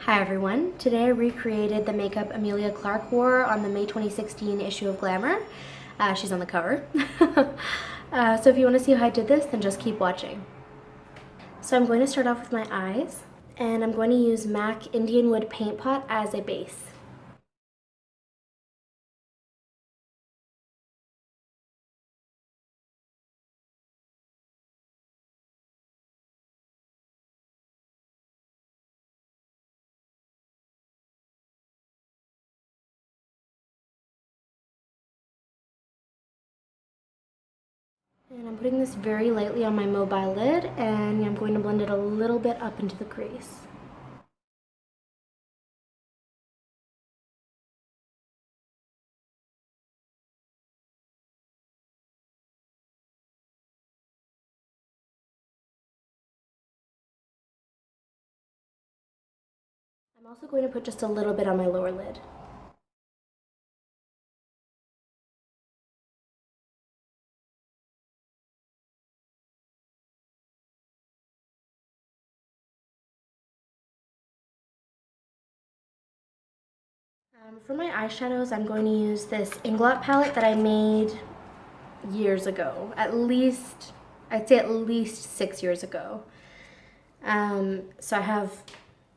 Hi everyone. Today I recreated the makeup Emilia Clarke wore on the May 2016 issue of Glamour. She's on the cover. So if you want to see how I did this, then just keep watching. So I'm going to start off with my eyes, and I'm going to use MAC Indian Wood Paint Pot as a base. And I'm putting this very lightly on my mobile lid, and I'm going to blend it a little bit up into the crease. I'm also going to put just a little bit on my lower lid. For my eyeshadows, I'm going to use this Inglot palette that I made years ago. I'd say at least 6 years ago. So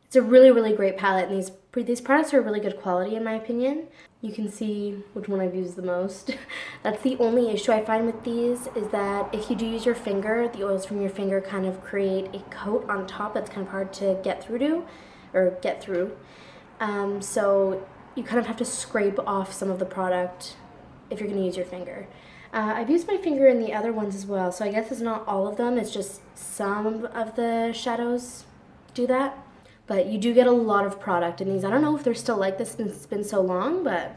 it's a really, really great palette, and these products are really good quality in my opinion. You can see which one I've used the most. That's the only issue I find with these, is that if you do use your finger, the oils from your finger kind of create a coat on top that's kind of hard to get through. So you kind of have to scrape off some of the product if you're going to use your finger. I've used my finger in the other ones as well, so I guess it's not all of them, it's just some of the shadows do that. But you do get a lot of product in these. I don't know if they're still like this since it's been so long, but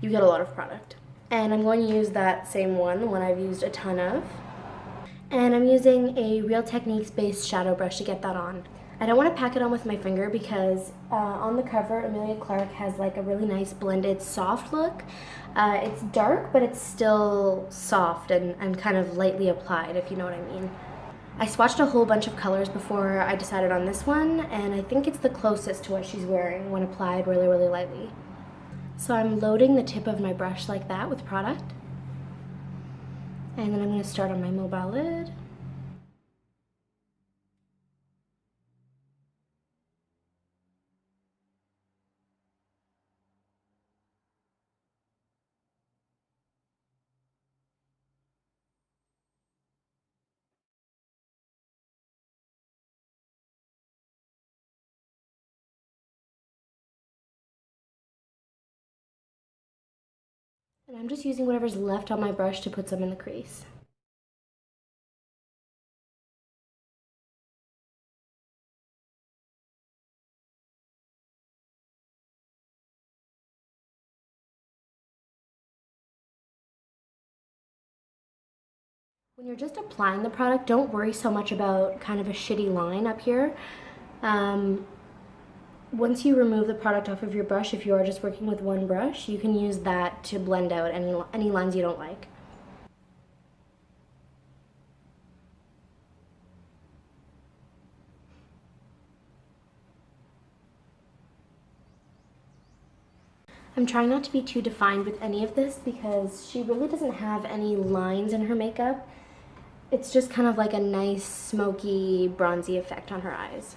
you get a lot of product. And I'm going to use that same one, the one I've used a ton of. And I'm using a Real Techniques based shadow brush to get that on. I don't want to pack it on with my finger because on the cover, Emilia Clarke has like a really nice blended soft look. It's dark, but it's still soft and kind of lightly applied, if you know what I mean. I swatched a whole bunch of colors before I decided on this one, and I think it's the closest to what she's wearing when applied really, really lightly. So I'm loading the tip of my brush like that with product. And then I'm going to start on my mobile lid. And I'm just using whatever's left on my brush to put some in the crease. When you're just applying the product, don't worry so much about kind of a shitty line up here. Once you remove the product off of your brush, if you are just working with one brush, you can use that to blend out any lines you don't like. I'm trying not to be too defined with any of this because she really doesn't have any lines in her makeup. It's just kind of like a nice smoky bronzy effect on her eyes.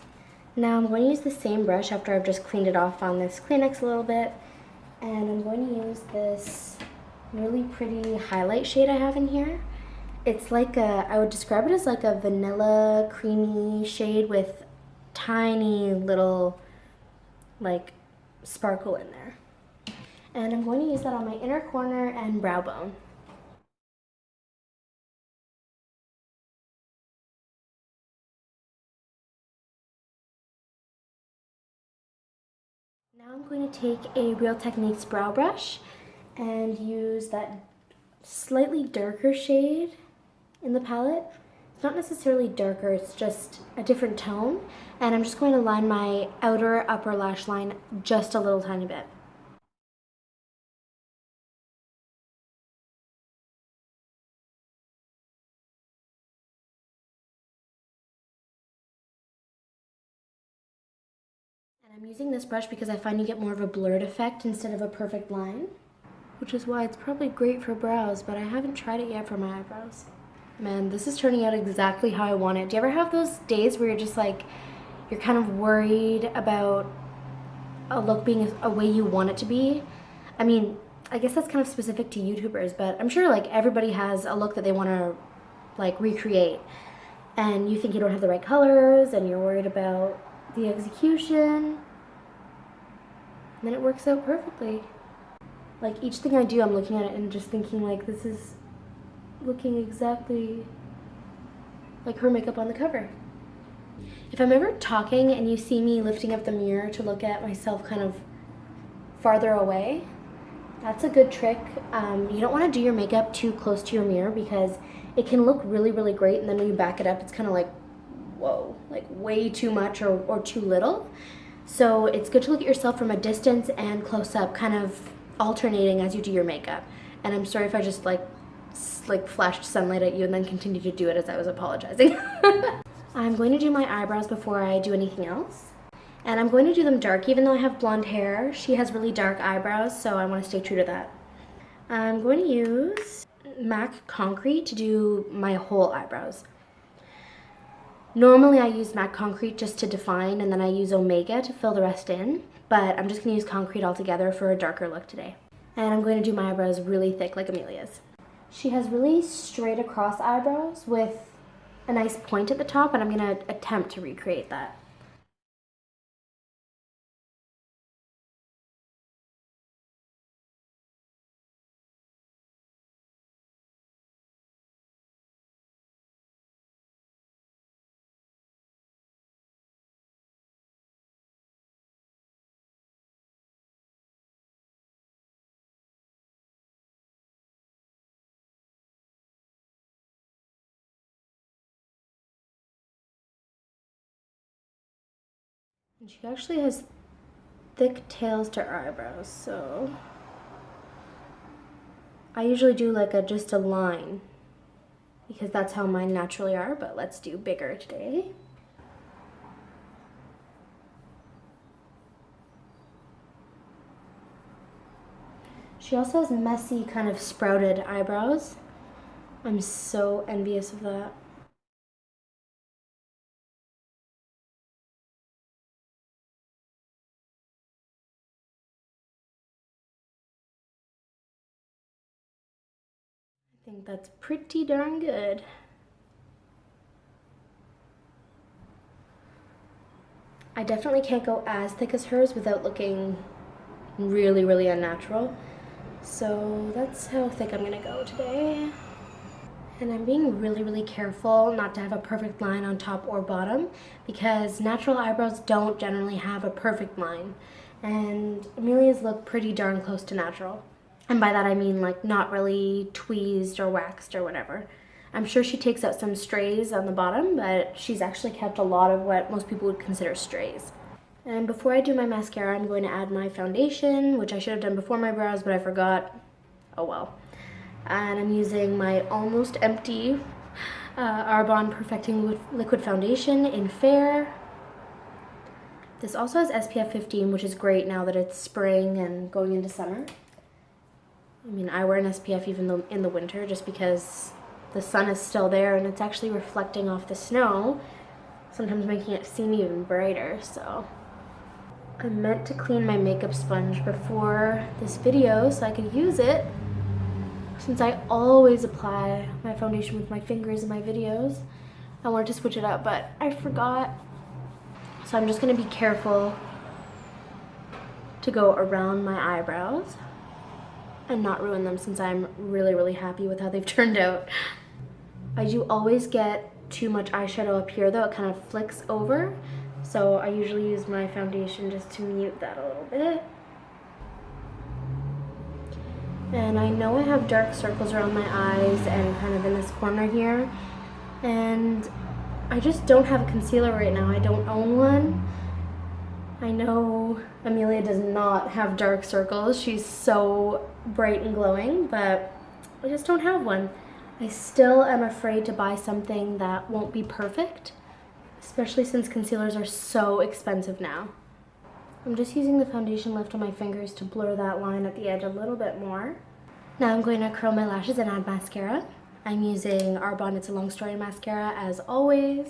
Now I'm going to use the same brush after I've just cleaned it off on this Kleenex a little bit, and I'm going to use this really pretty highlight shade I have in here. It's like I would describe it as like a vanilla creamy shade with tiny little like sparkle in there. And I'm going to use that on my inner corner and brow bone. Now I'm going to take a Real Techniques brow brush and use that slightly darker shade in the palette. It's not necessarily darker, it's just a different tone. And I'm just going to line my outer upper lash line just a little tiny bit. And I'm using this brush because I find you get more of a blurred effect instead of a perfect line, which is why it's probably great for brows, but I haven't tried it yet for my eyebrows. Man, this is turning out exactly how I want it. Do you ever have those days where you're just like, you're kind of worried about a look being a way you want it to be? I mean, I guess that's kind of specific to YouTubers, but I'm sure like everybody has a look that they want to like recreate, and you think you don't have the right colors and you're worried about the execution, and then it works out perfectly. Like each thing I do, I'm looking at it and just thinking like, this is looking exactly like her makeup on the cover. If I'm ever talking and you see me lifting up the mirror to look at myself kind of farther away, that's a good trick. You don't want to do your makeup too close to your mirror because it can look really, really great, and then when you back it up, it's kind of like, whoa, like way too much or too little. So it's good to look at yourself from a distance and close up, kind of alternating as you do your makeup. And I'm sorry if I just like flashed sunlight at you and then continued to do it as I was apologizing. I'm going to do my eyebrows before I do anything else. And I'm going to do them dark, even though I have blonde hair. She has really dark eyebrows, so I want to stay true to that. I'm going to use MAC Concrete to do my whole eyebrows. Normally I use MAC Concrete just to define, and then I use Omega to fill the rest in, but I'm just going to use Concrete altogether for a darker look today. And I'm going to do my eyebrows really thick like Emilia's. She has really straight across eyebrows with a nice point at the top, and I'm going to attempt to recreate that. And she actually has thick tails to her eyebrows, so I usually do like just a line because that's how mine naturally are, but let's do bigger today. She also has messy, kind of sprouted eyebrows. I'm so envious of that. I think that's pretty darn good. I definitely can't go as thick as hers without looking really, really unnatural. So that's how thick I'm gonna go today. And I'm being really, really careful not to have a perfect line on top or bottom because natural eyebrows don't generally have a perfect line. And Emilia's look pretty darn close to natural. And by that I mean like not really tweezed or waxed or whatever. I'm sure she takes out some strays on the bottom, but she's actually kept a lot of what most people would consider strays. And before I do my mascara, I'm going to add my foundation, which I should have done before my brows, but I forgot. Oh well. And I'm using my almost empty Arbonne Perfecting Liquid Foundation in Fair. This also has SPF 15, which is great now that it's spring and going into summer. I mean, I wear an SPF even though in the winter just because the sun is still there and it's actually reflecting off the snow, sometimes making it seem even brighter, so. I meant to clean my makeup sponge before this video so I could use it, since I always apply my foundation with my fingers in my videos. I wanted to switch it up, but I forgot. So I'm just gonna be careful to go around my eyebrows and not ruin them since I'm really, really happy with how they've turned out. I do always get too much eyeshadow up here though, it kind of flicks over. So I usually use my foundation just to mute that a little bit. And I know I have dark circles around my eyes and kind of in this corner here. And I just don't have a concealer right now. I don't own one. I know Emilia does not have dark circles. She's so bright and glowing, but I just don't have one. I still am afraid to buy something that won't be perfect, especially since concealers are so expensive now. I'm just using the foundation lift on my fingers to blur that line at the edge a little bit more. Now I'm going to curl my lashes and add mascara. I'm using Arbonne It's a Long Story mascara as always.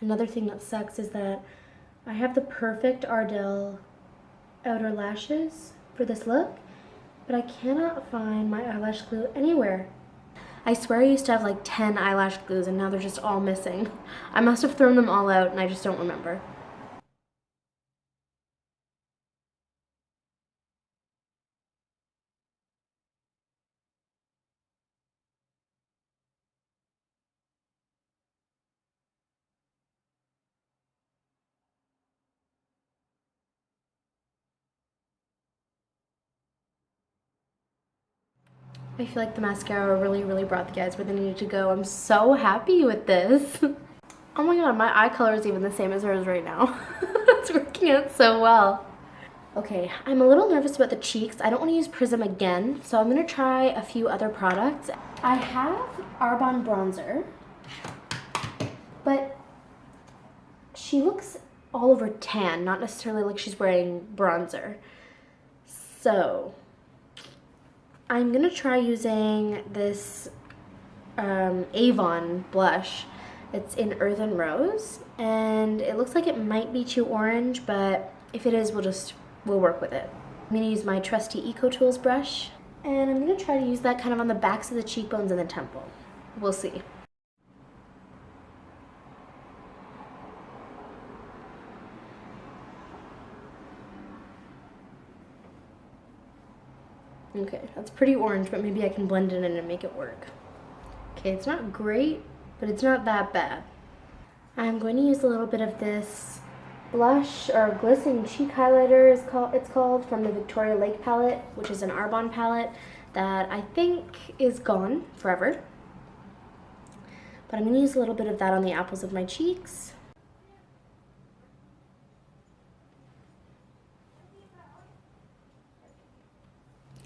Another thing that sucks is that I have the perfect Ardell outer lashes for this look, but I cannot find my eyelash glue anywhere. I swear I used to have like 10 eyelash glues and now they're just all missing. I must have thrown them all out and I just don't remember. I feel like the mascara really brought the guys where they needed to go. I'm so happy with this. Oh my god, my eye color is even the same as hers right now. It's working out so well. Okay, I'm a little nervous about the cheeks. I don't want to use Prism again, so I'm going to try a few other products. I have Arbonne bronzer, but she looks all over tan, not necessarily like she's wearing bronzer. So I'm going to try using this Avon blush. It's in Earthen Rose, and it looks like it might be too orange, but if it is, we'll work with it. I'm gonna use my trusty Eco Tools brush, and I'm gonna try to use that kind of on the backs of the cheekbones and the temple. We'll see. Okay, that's pretty orange, but maybe I can blend it in and make it work. Okay, it's not great, but it's not that bad. I'm going to use a little bit of this blush or glistening cheek highlighter it's called from the Victoria Lake palette, which is an Arbonne palette that I think is gone forever. But I'm going to use a little bit of that on the apples of my cheeks.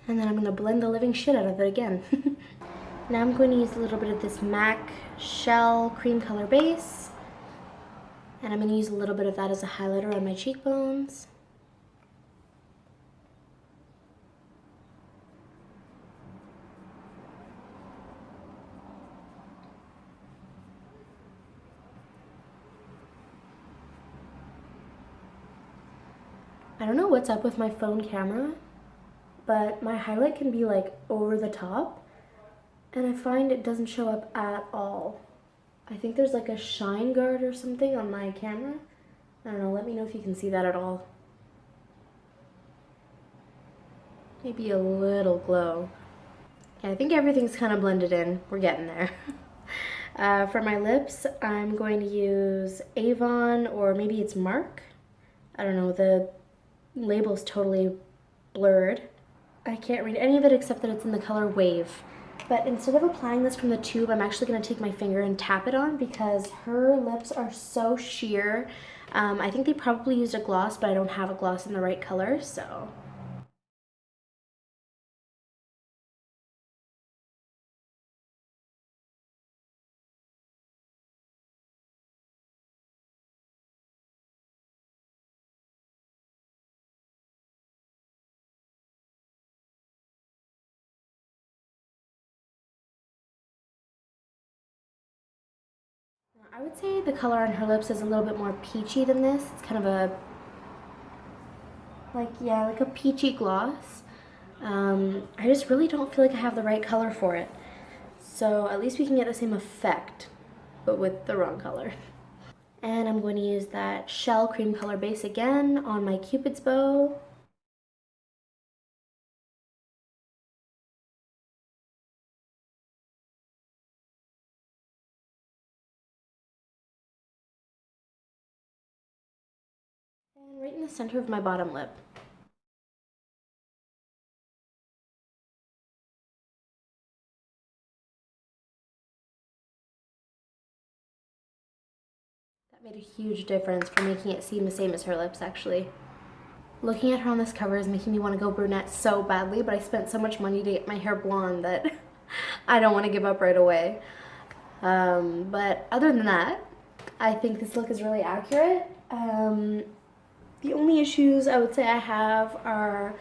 And then I'm going to blend the living shit out of it again. Now I'm going to use a little bit of this MAC Shell cream color base. And I'm going to use a little bit of that as a highlighter on my cheekbones. I don't know what's up with my phone camera, but my highlight can be like over the top, and I find it doesn't show up at all. I think there's like a shine guard or something on my camera. I don't know, let me know if you can see that at all. Maybe a little glow. Yeah, I think everything's kind of blended in. We're getting there. For my lips, I'm going to use Avon, or maybe it's Mark. I don't know, the label's totally blurred. I can't read any of it except that it's in the color Wave. But instead of applying this from the tube, I'm actually going to take my finger and tap it on because her lips are so sheer. I think they probably used a gloss, but I don't have a gloss in the right color, so. I would say the color on her lips is a little bit more peachy than this. It's kind of a, like a peachy gloss. I just really don't feel like I have the right color for it. So at least we can get the same effect, but with the wrong color. And I'm going to use that Shell cream color base again on my Cupid's bow. And right in the center of my bottom lip. That made a huge difference for making it seem the same as her lips, actually. Looking at her on this cover is making me want to go brunette so badly, but I spent so much money to get my hair blonde that I don't want to give up right away. But other than that, I think this look is really accurate. The only issues I would say I have are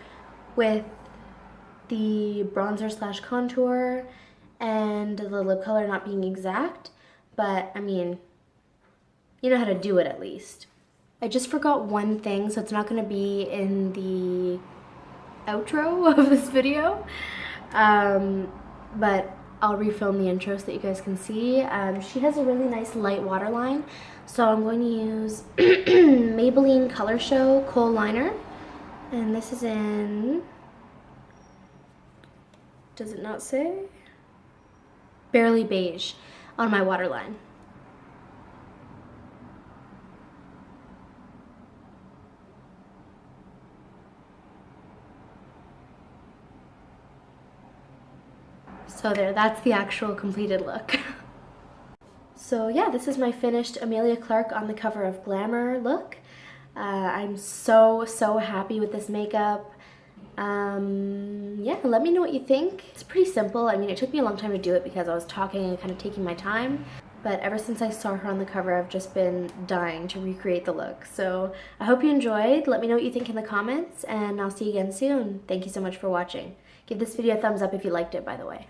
with the bronzer slash contour and the lip color not being exact, but I mean, you know how to do it at least. I just forgot one thing, so it's not going to be in the outro of this video, but I'll refilm the intro so that you guys can see. She has a really nice light waterline, so I'm going to use Maybelline Color Show Kohl Liner, and this is in, does it not say? Barely Beige on my waterline. So there, that's the actual completed look. So yeah, this is my finished Emilia Clarke on the cover of Glamour look. I'm so happy with this makeup. Yeah, let me know what you think. It's pretty simple. I mean, it took me a long time to do it because I was talking and kind of taking my time. But ever since I saw her on the cover, I've just been dying to recreate the look. So I hope you enjoyed. Let me know what you think in the comments, and I'll see you again soon. Thank you so much for watching. Give this video a thumbs up if you liked it, by the way.